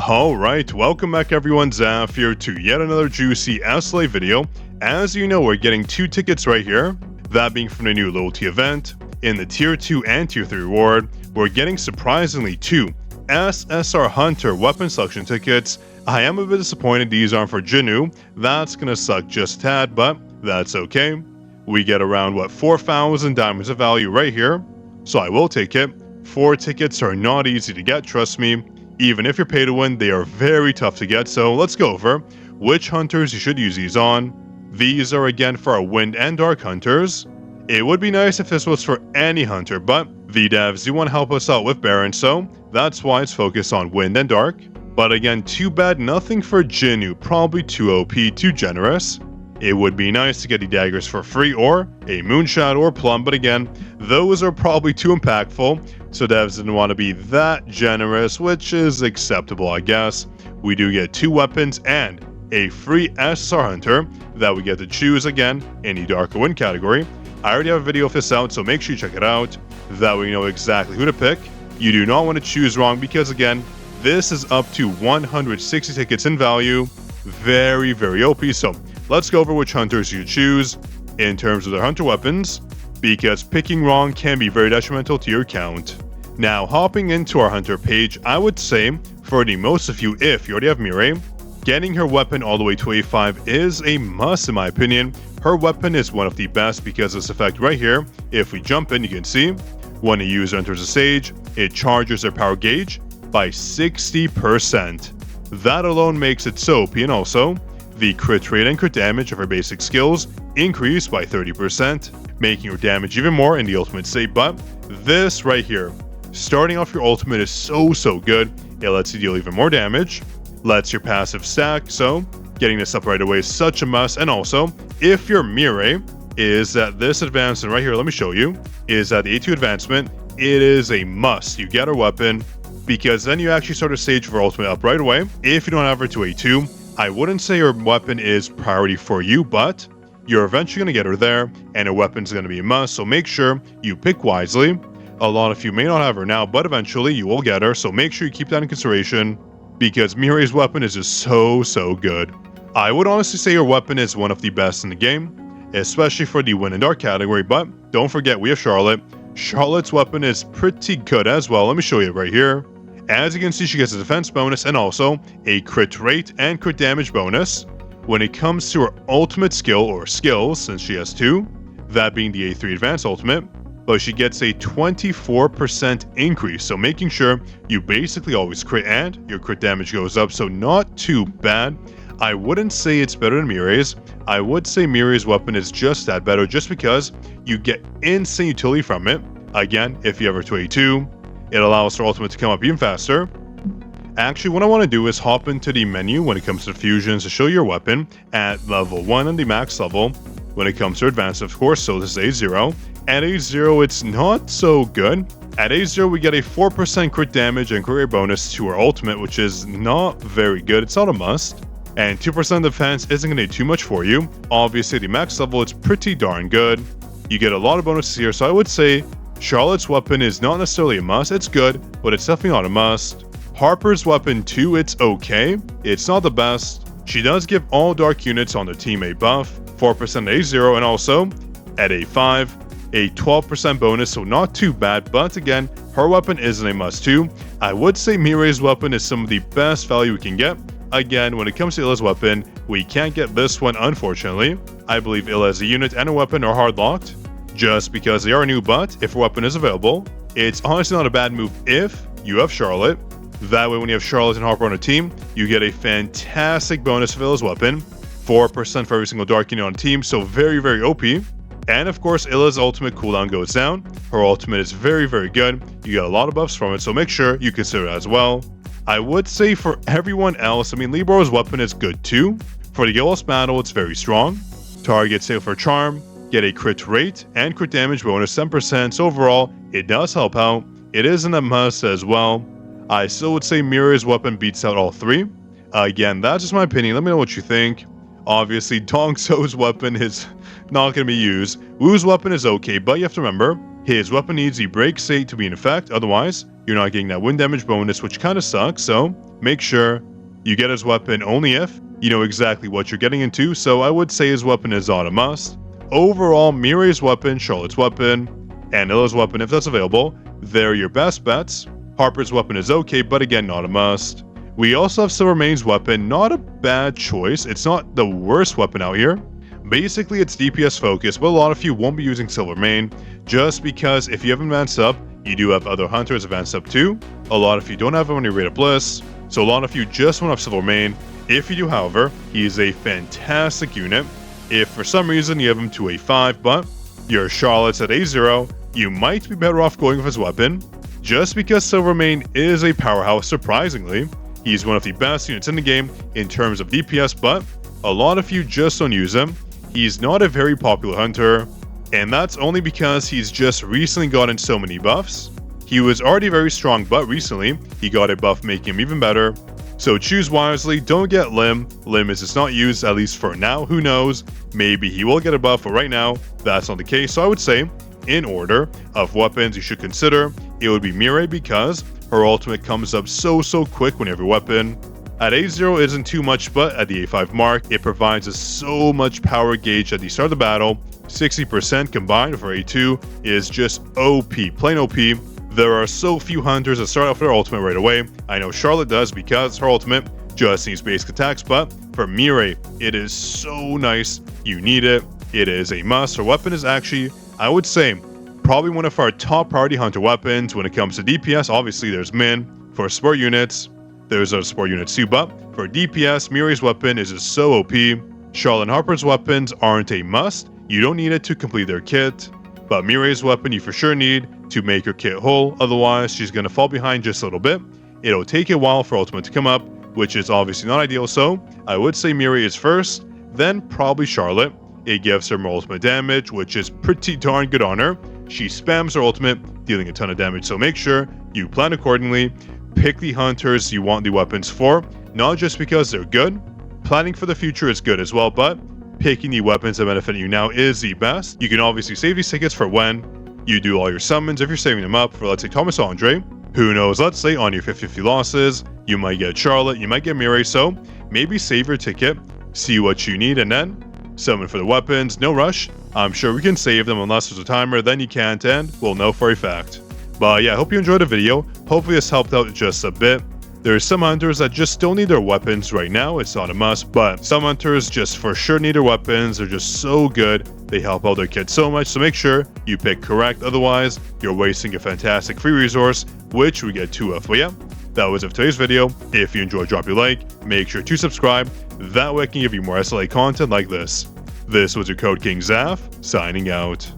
Alright, welcome back everyone, Zaf here to yet another juicy SLA video. As you know, we're getting 2 tickets right here, that being from the new loyalty event. In the tier 2 and tier 3 reward, we're getting surprisingly 2 SSR Hunter weapon selection tickets. I am a bit disappointed these aren't for jinwoo, that's gonna suck just a tad, but that's okay. We get around 4,000 diamonds of value right here, so I will take it. 4 tickets are not easy to get, trust me. Even if you're pay to win, they are very tough to get, so let's go over which hunters you should use these on. These are again for our wind and dark hunters. It would be nice if this was for any hunter, but the devs do want to help us out with Baron, so that's why it's focused on wind and dark. But again, too bad nothing for jinwoo, probably too OP, too generous. It would be nice to get the daggers for free or a moonshot or plum, but again, those are probably too impactful, so devs didn't want to be that generous, which is acceptable I guess. We do get 2 weapons and a free SSR hunter that we get to choose again in the darker wind category. I already have a video of this out, so make sure you check it out, that way you know exactly who to pick. You do not want to choose wrong because again, this is up to 160 tickets in value, very OP, so let's go over which hunters you choose in terms of their hunter weapons, because picking wrong can be very detrimental to your account. Now, hopping into our hunter page, I would say for the most of you, if you already have Mirai, getting her weapon all the way to A5 is a must in my opinion. Her weapon is one of the best because of this effect right here. If we jump in, you can see when a user enters a stage, it charges their power gauge by 60%. That alone makes it so OP, and also the crit rate and crit damage of her basic skills increase by 30%, making your damage even more in the ultimate state. But this right here, starting off your ultimate is so good. It lets you deal even more damage, lets your passive stack, so getting this up right away is such a must. And also, if your Mirai is that this advancement right here, let me show you, is at the A2 advancement, it is a must. You get her weapon, because then you actually start a stage for ultimate up right away. If you don't have her to A2, I wouldn't say your weapon is priority for you, but you're eventually going to get her there, and her weapon's going to be a must, so make sure you pick wisely. A lot of you may not have her now, but eventually you will get her, so make sure you keep that in consideration, because Mirai's weapon is just so good. I would honestly say your weapon is one of the best in the game, especially for the wind and dark category, but don't forget we have Charlotte. Charlotte's weapon is pretty good as well. Let me show you right here. As you can see, she gets a defense bonus and also a crit rate and crit damage bonus. When it comes to her ultimate skill or skills, since she has 2, that being the A3 advanced ultimate, but she gets a 24% increase, so making sure you basically always crit and your crit damage goes up, so not too bad. I wouldn't say it's better than Mirai's. I would say Mirai's weapon is just that better, just because you get insane utility from it. Again, if you ever to A2, it allows her ultimate to come up even faster. Actually, what I want to do is hop into the menu when it comes to fusions to show your weapon at level 1 on the max level. When it comes to advanced, of course, so this is A0. At A0, it's not so good. At A0, we get a 4% crit damage and crit rate bonus to our ultimate, which is not very good. It's not a must. And 2% defense isn't going to do too much for you. Obviously, the max level, it's pretty darn good. You get a lot of bonuses here, so I would say Charlotte's weapon is not necessarily a must. It's good, but it's definitely not a must. Harper's weapon too, it's okay. It's not the best. She does give all dark units on their team a buff, 4% at A0, and also at A5, a 12% bonus, so not too bad, but again, her weapon isn't a must too. I would say Mirai's weapon is some of the best value we can get. Again, when it comes to Illa's weapon, we can't get this one unfortunately. I believe Illa as a unit and a weapon are hard locked, just because they are new, but if a weapon is available, it's honestly not a bad move if you have Charlotte. That way when you have Charlotte and Harper on a team, you get a fantastic bonus of Illa's weapon, 4% for every single dark unit on a team, so very OP. And of course, Illa's ultimate cooldown goes down. Her ultimate is very good. You get a lot of buffs from it, so make sure you consider it as well. I would say for everyone else, I mean, Libro's weapon is good too. For the Gillis battle, it's very strong. Target save for charm, get a crit rate and crit damage bonus 10%, so overall, it does help out. It isn't a must as well. I still would say Mirai's weapon beats out all 3. Again, that's just my opinion. Let me know what you think. Obviously, Dong So's weapon is not going to be used. Wu's weapon is okay, but you have to remember, His weapon needs the break state to be in effect, otherwise you're not getting that wind damage bonus, which kind of sucks, so make sure you get his weapon only if you know exactly what you're getting into, so I would say his weapon is not a must. Overall, Mirai's weapon, Charlotte's weapon, and Illa's weapon if that's available, they're your best bets. Harper's weapon is okay, but again, not a must. We also have Silvermane's weapon, not a bad choice. It's not the worst weapon out here. Basically, it's DPS focused, but a lot of you won't be using Silvermane, just because if you have advanced up, you do have other hunters advanced up too. A lot of you don't have him on your Rate of Bliss, so a lot of you just went up Silvermane. If you do, however, he is a fantastic unit. If for some reason you have him to A5, but your Charlotte's at A0, you might be better off going with his weapon, just because Silvermane is a powerhouse surprisingly. He's one of the best units in the game in terms of DPS, but a lot of you just don't use him. He's not a very popular hunter, and that's only because he's just recently gotten so many buffs. He was already very strong, but recently he got a buff making him even better. So choose wisely, don't get Lim. Lim is just not used, at least for now, who knows. Maybe he will get a buff, but right now, that's not the case. So I would say, in order of weapons you should consider, it would be Mirai because her ultimate comes up so quick when you have your weapon. At A0 isn't too much, but at the A5 mark, it provides us so much power gauge at the start of the battle. 60% combined for A2 is just OP, plain OP. There are so few hunters that start off with their ultimate right away. I know Charlotte does because her ultimate just needs basic attacks, but for Mirai, it is so nice. You need it. It is a must. Her weapon is actually, I would say, probably one of our top priority hunter weapons when it comes to DPS. Obviously, there's Min. For support units, there's a support unit too, but for DPS, Mirai's weapon is just so OP. Charlotte and Harper's weapons aren't a must. You don't need it to complete their kit, but Mirai's weapon you for sure need to make your kit whole, otherwise she's going to fall behind just a little bit. It'll take a while for ultimate to come up, which is obviously not ideal, so I would say Mirai is first, then probably Charlotte. It gives her more ultimate damage, which is pretty darn good on her. She spams her ultimate, dealing a ton of damage, so make sure you plan accordingly. Pick the hunters you want the weapons for, not just because they're good. Planning for the future is good as well, but picking the weapons that benefit you now is the best. You can obviously save these tickets for when you do all your summons if you're saving them up for, let's say, Thomas Andre. Who knows, let's say on your 50-50 losses, you might get Charlotte, you might get Mirai, so maybe save your ticket, see what you need, and then summon for the weapons. No rush. I'm sure we can save them unless there's a timer, then you can't, and we'll know for a fact. But yeah, I hope you enjoyed the video. Hopefully this helped out just a bit. There's some hunters that just still need their weapons right now. It's not a must, but some hunters just for sure need their weapons. They're just so good. They help out their kids so much, so make sure you pick correct. Otherwise, you're wasting a fantastic free resource, which we get 2 of. But yeah, that was it for today's video. If you enjoyed, drop your like. Make sure to subscribe. That way I can give you more SLA content like this. This was your Code King Zaf, signing out.